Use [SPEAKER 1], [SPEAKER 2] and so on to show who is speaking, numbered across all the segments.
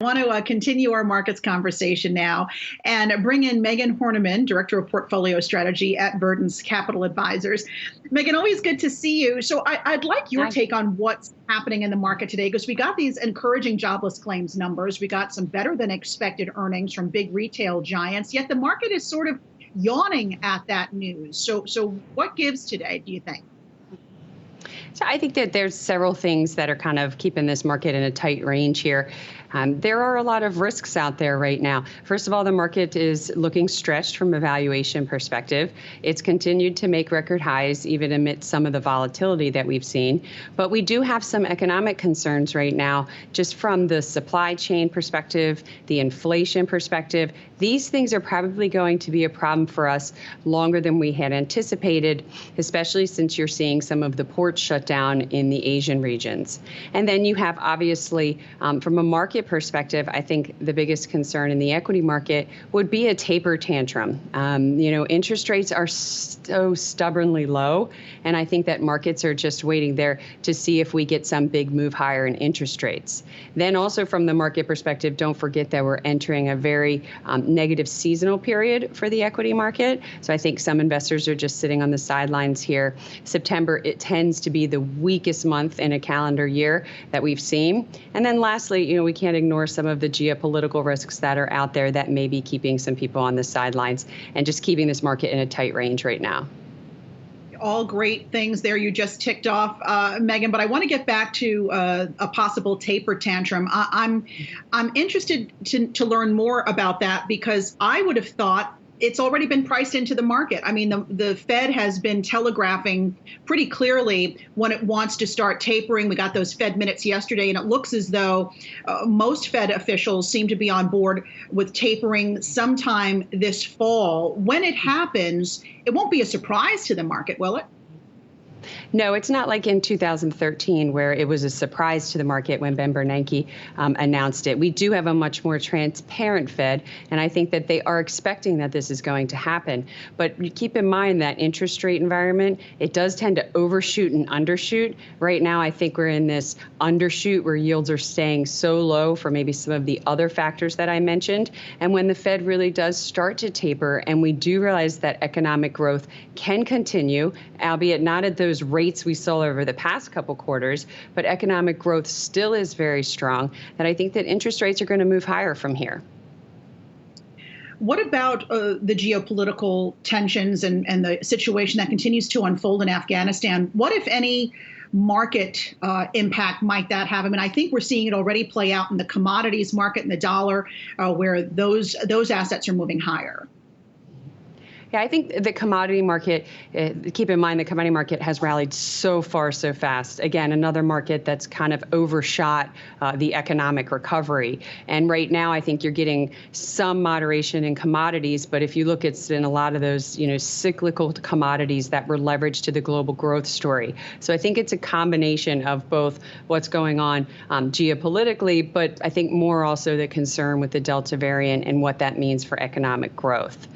[SPEAKER 1] I want to continue our markets conversation now and bring in Megan Horneman, Director of Portfolio Strategy at Verdence Capital Advisors. Megan, always good to see you. So I'd like your
[SPEAKER 2] Hi.
[SPEAKER 1] take on what's happening in the market today, because we got these encouraging jobless claims numbers. We got some better than expected earnings from big retail giants, yet the market is sort of yawning at that news. So what gives today, do you think?
[SPEAKER 2] So I think that there's several things that are kind of keeping this market in a tight range here. There are a lot of risks out there right now. First of all, the market is looking stretched from a valuation perspective. It's continued to make record highs, even amidst some of the volatility that we've seen. But we do have some economic concerns right now, just from the supply chain perspective, the inflation perspective. These things are probably going to be a problem for us longer than we had anticipated, especially since you're seeing some of the ports shut down in the Asian regions. And then you have, obviously, from a market perspective, I think the biggest concern in the equity market would be a taper tantrum. Interest rates are so stubbornly low, and I think that markets are just waiting there to see if we get some big move higher in interest rates. Then also from the market perspective, don't forget that we're entering a very negative seasonal period for the equity market. So I think some investors are just sitting on the sidelines here. September, it tends to be the weakest month in a calendar year that we've seen. And then lastly, we can't ignore some of the geopolitical risks that are out there that may be keeping some people on the sidelines and just keeping this market in a tight range right now.
[SPEAKER 1] All great things there you just ticked off, Megan. But I want to get back to a possible taper tantrum. I'm interested to learn more about that, because I would have thought it's already been priced into the market. I mean, the Fed has been telegraphing pretty clearly when it wants to start tapering. We got those Fed minutes yesterday, and it looks as though most Fed officials seem to be on board with tapering sometime this fall. When it happens, it won't be a surprise to the market, will it?
[SPEAKER 2] No, it's not like in 2013 where it was a surprise to the market when Ben Bernanke announced it. We do have a much more transparent Fed, and I think that they are expecting that this is going to happen. But keep in mind that interest rate environment, it does tend to overshoot and undershoot. Right now, I think we're in this undershoot where yields are staying so low for maybe some of the other factors that I mentioned. And when the Fed really does start to taper, and we do realize that economic growth can continue, albeit not at those rates we saw over the past couple quarters, but economic growth still is very strong, that I think that interest rates are going to move higher from here.
[SPEAKER 1] What about the geopolitical tensions and the situation that continues to unfold in Afghanistan? What, if any, market impact might that have? I mean, I think we're seeing it already play out in the commodities market and the dollar, where those assets are moving higher.
[SPEAKER 2] Yeah, I think the commodity market, keep in mind the commodity market has rallied so far so fast. Again, another market that's kind of overshot the economic recovery. And right now, I think you're getting some moderation in commodities. But if you look, it's in a lot of those, cyclical commodities that were leveraged to the global growth story. So I think it's a combination of both what's going on geopolitically, but I think more also the concern with the Delta variant and what that means for economic growth.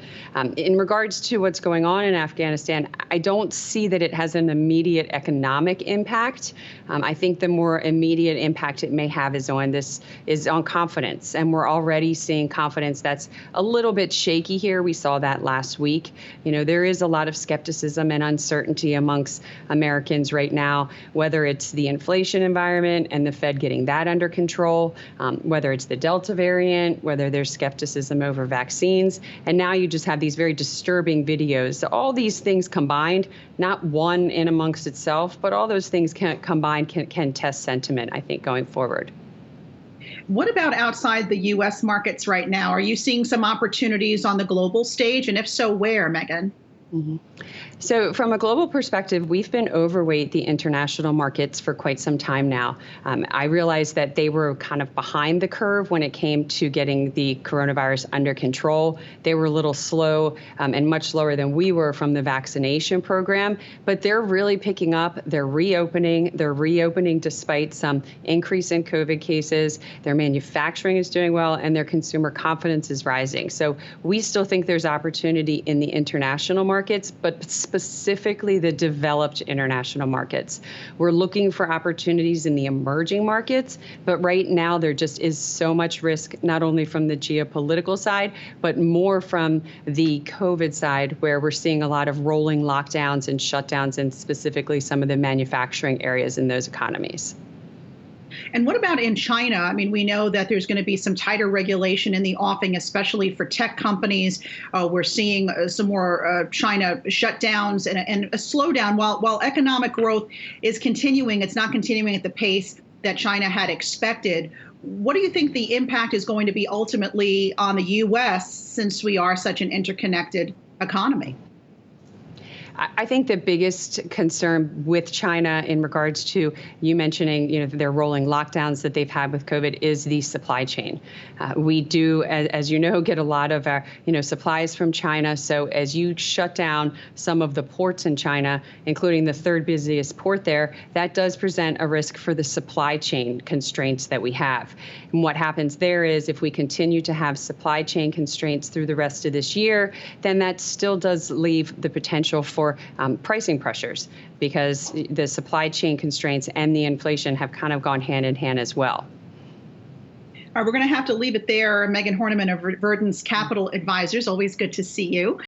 [SPEAKER 2] In regards to what's going on in Afghanistan, I don't see that it has an immediate economic impact. I think the more immediate impact it may have is on confidence. And we're already seeing confidence that's a little bit shaky here. We saw that last week. There is a lot of skepticism and uncertainty amongst Americans right now, whether it's the inflation environment and the Fed getting that under control, whether it's the Delta variant, whether there's skepticism over vaccines. And now you just have these very disturbing videos. So all these things combined, not one in amongst itself, but all those things combined can test sentiment, I think, going forward.
[SPEAKER 1] What about outside the U.S. markets right now? Are you seeing some opportunities on the global stage? And if so, where, Megan?
[SPEAKER 2] Mm-hmm. So from a global perspective, we've been overweight the international markets for quite some time now. I realized that they were kind of behind the curve when it came to getting the coronavirus under control. They were a little slow and much slower than we were from the vaccination program, but they're really picking up. They're reopening. They're reopening despite some increase in COVID cases. Their manufacturing is doing well, and their consumer confidence is rising. So we still think there's opportunity in the international market. markets, but specifically the developed international markets. We're looking for opportunities in the emerging markets, but right now there just is so much risk, not only from the geopolitical side, but more from the COVID side, where we're seeing a lot of rolling lockdowns and shutdowns, and specifically some of the manufacturing areas in those economies.
[SPEAKER 1] And what about in China? I mean, we know that there's going to be some tighter regulation in the offing, especially for tech companies. We're seeing some more China shutdowns and a slowdown. While economic growth is continuing, it's not continuing at the pace that China had expected. What do you think the impact is going to be ultimately on the U.S., since we are such an interconnected economy?
[SPEAKER 2] I think the biggest concern with China in regards to you mentioning, their rolling lockdowns that they've had with COVID is the supply chain. We do, as you know, get a lot of our, supplies from China. So as you shut down some of the ports in China, including the third busiest port there, that does present a risk for the supply chain constraints that we have. And what happens there is, if we continue to have supply chain constraints through the rest of this year, then that still does leave the potential for pricing pressures, because the supply chain constraints and the inflation have kind of gone hand in hand as well.
[SPEAKER 1] All right, we're going to have to leave it there. Megan Horneman of Verdence Capital Advisors. Always good to see you.